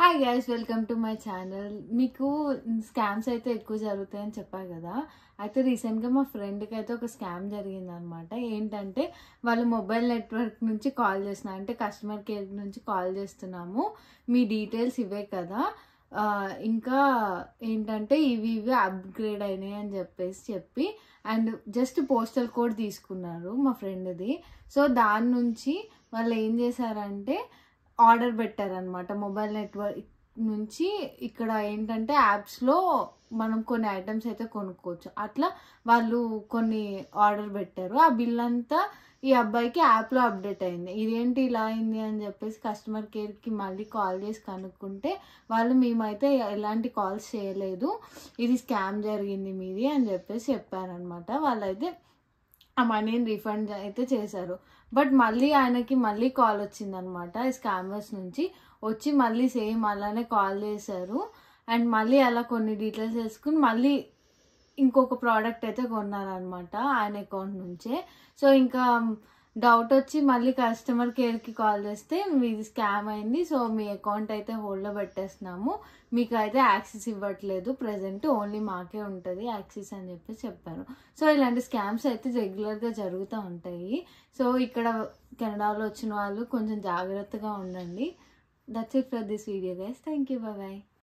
Hi guys, welcome to my channel. మీకు scams అయితే ఎక్కువ జరుగుతాయని చెప్పారు కదా. అయితే రీసెంట్గా మా ఫ్రెండ్కి అయితే ఒక స్కామ్ జరిగిందనమాట. ఏంటంటే వాళ్ళు మొబైల్ నెట్వర్క్ నుంచి కాల్ చేస్తున్నారు, అంటే కస్టమర్ కేర్ నుంచి కాల్ చేస్తున్నాము, మీ డీటెయిల్స్ ఇవే కదా, ఇంకా ఏంటంటే ఇవి అప్గ్రేడ్ అయినాయి అని చెప్పి అండ్ జస్ట్ పోస్టల్ కోడ్ తీసుకున్నారు మా ఫ్రెండ్ది. సో దాని నుంచి వాళ్ళు ఏం చేశారంటే ఆర్డర్ పెట్టారనమాట. మొబైల్ నెట్వర్క్ నుంచి ఇక్కడ ఏంటంటే యాప్స్లో మనం కొన్ని ఐటమ్స్ అయితే కొనుక్కోవచ్చు. అట్లా వాళ్ళు కొన్ని ఆర్డర్ పెట్టారు. ఆ బిల్ అంతా ఈ అబ్బాయికి యాప్లో అప్డేట్ అయింది. ఇదేంటి ఇలా అయింది అని చెప్పేసి కస్టమర్ కేర్కి మళ్ళీ కాల్ చేసి కనుక్కుంటే వాళ్ళు మేమైతే ఎలాంటి కాల్స్ చేయలేదు, ఇది స్కామ్ జరిగింది మీది అని చెప్పేసి చెప్పారనమాట. వాళ్ళైతే ఆ మనీని రిఫండ్ అయితే చేశారు. బట్ మళ్ళీ ఆయనకి మళ్ళీ కాల్ వచ్చిందనమాట ఈ స్కామర్స్ నుంచి. వచ్చి మళ్ళీ సేమ్ అలానే కాల్ చేశారు అండ్ మళ్ళీ అలా కొన్ని డీటెయిల్స్ వేసుకుని మళ్ళీ ఇంకొక ప్రోడక్ట్ అయితే కొన్నారనమాట ఆయన అకౌంట్ నుంచే. సో ఇంకా డౌట్ వచ్చి మళ్ళీ కస్టమర్ కేర్కి కాల్ చేస్తే మీది స్కామ్ అయింది, సో మీ అకౌంట్ అయితే హోల్డ్లో పెట్టేస్తున్నాము, మీకు అయితే యాక్సెస్ ఇవ్వట్లేదు, ప్రజెంట్ ఓన్లీ మాకే ఉంటుంది యాక్సెస్ అని చెప్పి చెప్పారు. సో ఇలాంటి స్కామ్స్ అయితే రెగ్యులర్గా జరుగుతూ ఉంటాయి. సో ఇక్కడ కెనడాలో వచ్చిన వాళ్ళు కొంచెం జాగ్రత్తగా ఉండండి. That's it for this video guys. Thank you, bye.